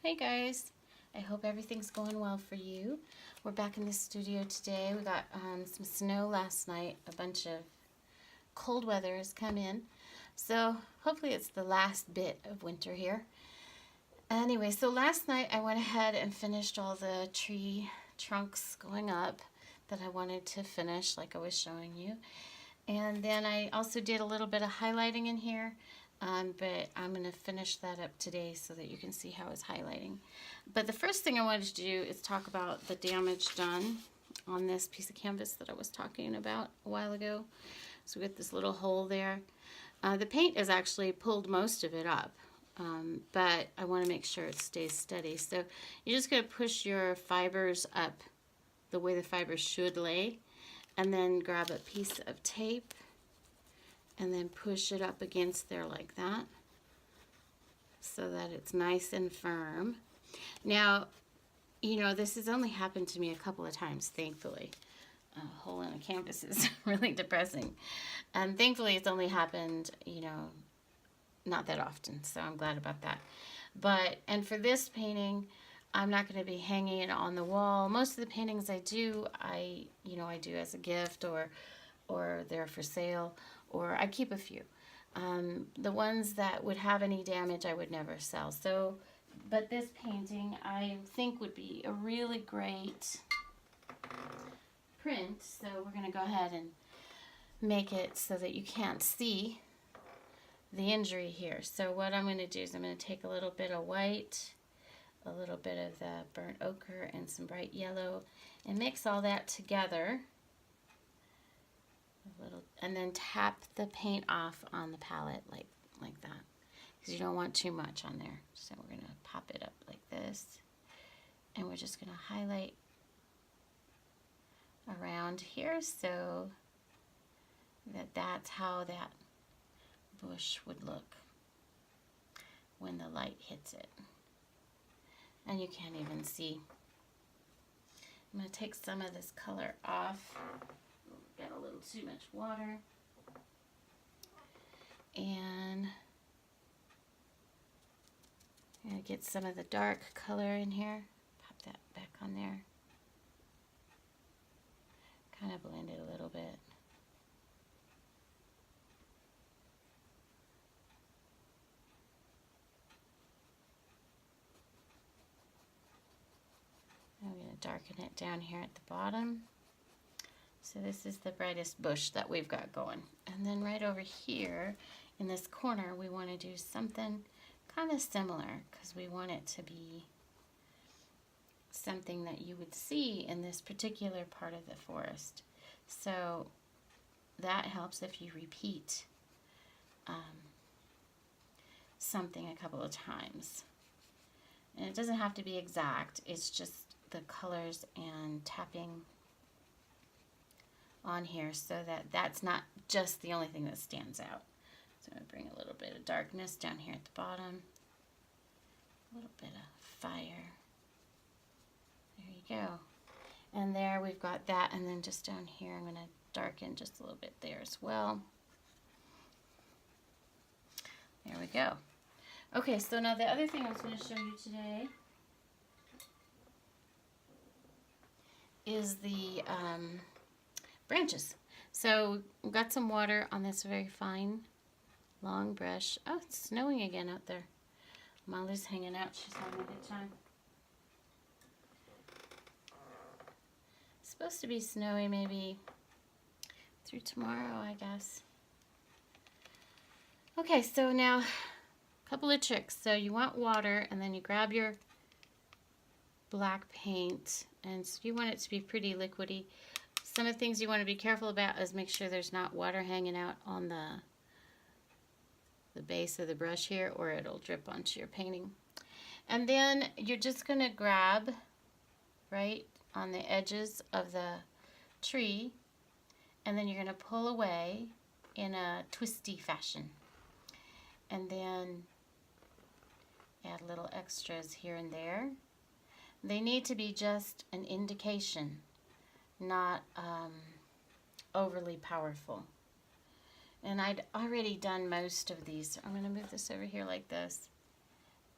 Hey guys, I hope everything's going well for you. We're back in the studio today. We got some snow last night. A bunch of cold weather has come in. So hopefully it's the last bit of winter here. Anyway, so last night I went ahead and finished all the tree trunks going up that I wanted to finish like I was showing you. And then I also did a little bit of highlighting in here. But I'm going to finish that up today so that you can see how it's highlighting. But the first thing I wanted to do is talk about the damage done on this piece of canvas that I was talking about a while ago. So we got this little hole there. The paint has actually pulled most of it up, but I want to make sure it stays steady. So you're just going to push your fibers up the way the fibers should lay, and then grab a piece of tape and then push it up against there like that so that it's nice and firm. Now, you know, this has only happened to me a couple of times, thankfully. A hole in a canvas is really depressing. And thankfully it's only happened, you know, not that often, so I'm glad about that. And for this painting, I'm not going to be hanging it on the wall. Most of the paintings I do, I do as a gift or they're for sale, or I keep a few. The ones that would have any damage I would never sell. So, but this painting I think would be a really great print. So we're going to go ahead and make it so that you can't see the injury here. So what I'm going to do is I'm going to take a little bit of white, a little bit of the burnt ochre, and some bright yellow, and mix all that together. And then tap the paint off on the palette like that, because you don't want too much on there. So we're going to pop it up like this, and we're just going to highlight around here so that that's how that bush would look when the light hits it. And you can't even see. I'm going to take some of this color off. Got a little too much water. And I'm going to get some of the dark color in here. Pop that back on there. Kind of blend it a little bit. I'm going to darken it down here at the bottom. So this is the brightest bush that we've got going. And then right over here in this corner, we want to do something kind of similar, because we want it to be something that you would see in this particular part of the forest. So that helps if you repeat something a couple of times. And it doesn't have to be exact, it's just the colors and tapping on here so that that's not just the only thing that stands out. So I'm going to bring a little bit of darkness down here at the bottom, a little bit of fire. There you go. And there we've got that, and then just down here I'm going to darken just a little bit there as well. There we go. Okay, so now the other thing I was going to show you today is the branches. So we've got some water on this very fine long brush. Oh, it's snowing again out there. Molly's hanging out. She's having a good time. It's supposed to be snowy maybe through tomorrow, I guess. Okay, so now a couple of tricks. So you want water, and then you grab your black paint, and so you want it to be pretty liquidy. Some of the things you want to be careful about is make sure there's not water hanging out on the base of the brush here, or it'll drip onto your painting. And then you're just going to grab right on the edges of the tree, and then you're going to pull away in a twisty fashion. And then add little extras here and there. They need to be just an indication, not overly powerful. And I'd already done most of these. So I'm going to move this over here like this.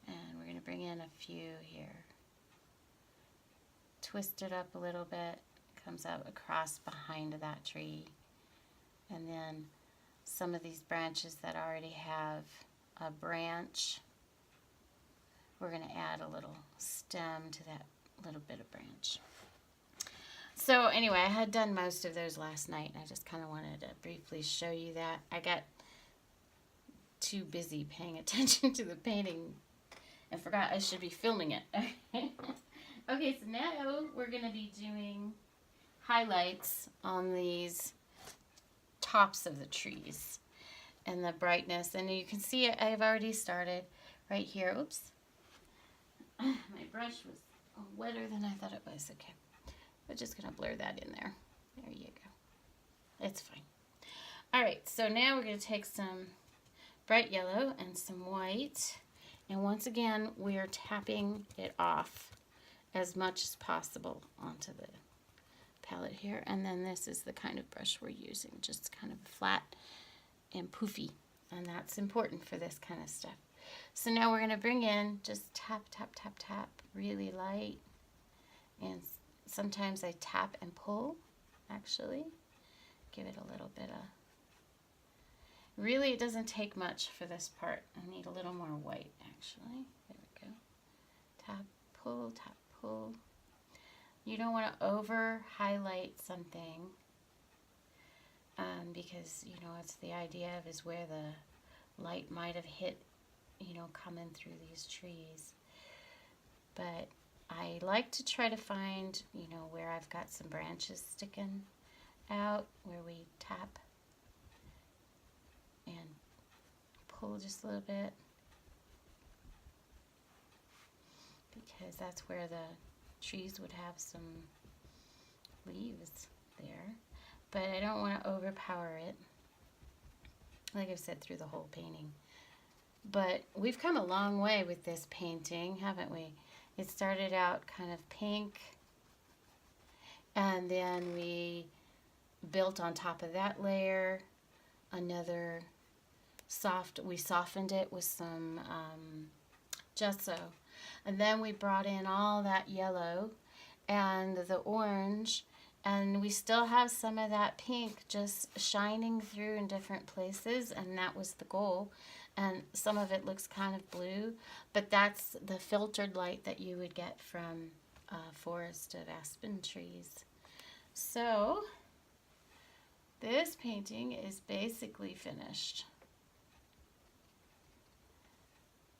And we're going to bring in a few here. Twist it up a little bit. Comes out across behind that tree. And then some of these branches that already have a branch, we're going to add a little stem to that little bit of branch. So anyway, I had done most of those last night, and I just kind of wanted to briefly show you that. I got too busy paying attention to the painting and forgot I should be filming it. Okay, so now we're going to be doing highlights on these tops of the trees and the brightness. And you can see I've already started right here. Oops. My brush was wetter than I thought it was. Okay. We're just going to blur that in there. There you go. It's fine. All right, so now we're going to take some bright yellow and some white. And once again, we are tapping it off as much as possible onto the palette here. And then this is the kind of brush we're using, just kind of flat and poofy. And that's important for this kind of stuff. So now we're going to bring in, just tap, tap, tap, tap, really light. And sometimes I tap and pull, actually. Give it a little bit of... Really, it doesn't take much for this part. I need a little more white, actually. There we go. Tap, pull, tap, pull. You don't want to over-highlight something because, you know, it's the idea of is where the light might have hit, you know, coming through these trees. But I like to try to find, you know, where I've got some branches sticking out, where we tap and pull just a little bit, because that's where the trees would have some leaves there. But I don't want to overpower it, like I've said through the whole painting. But we've come a long way with this painting, haven't we? It started out kind of pink, and then we built on top of that layer another we softened it with some gesso. And then we brought in all that yellow and the orange, and we still have some of that pink just shining through in different places, and that was the goal. And some of it looks kind of blue, but that's the filtered light that you would get from a forest of aspen trees. So this painting is basically finished.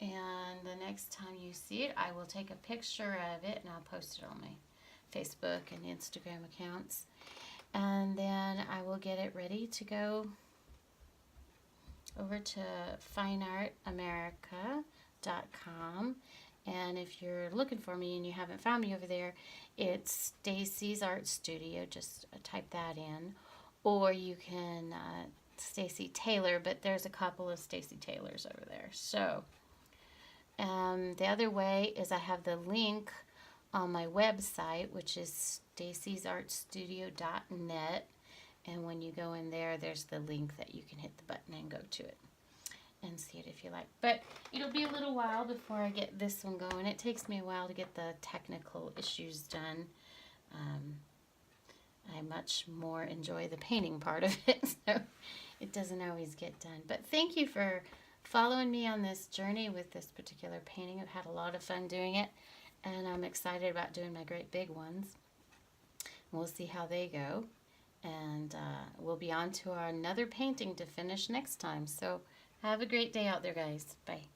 And the next time you see it, I will take a picture of it and I'll post it on my Facebook and Instagram accounts. And then I will get it ready to go over to fineartamerica.com. And if you're looking for me and you haven't found me over there, it's Stacys Art Studio. Just type that in. Or you can Stacy Taylor, but there's a couple of Stacy Taylors over there. So the other way is I have the link on my website, which is stacysartstudio.net. And when you go in there, there's the link that you can hit the button and go to it and see it if you like. But it'll be a little while before I get this one going. It takes me a while to get the technical issues done. I much more enjoy the painting part of it, so it doesn't always get done. But thank you for following me on this journey with this particular painting. I've had a lot of fun doing it, and I'm excited about doing my great big ones. We'll see how they go, and we'll be on to our another painting to finish next time. So have a great day out there, guys. Bye.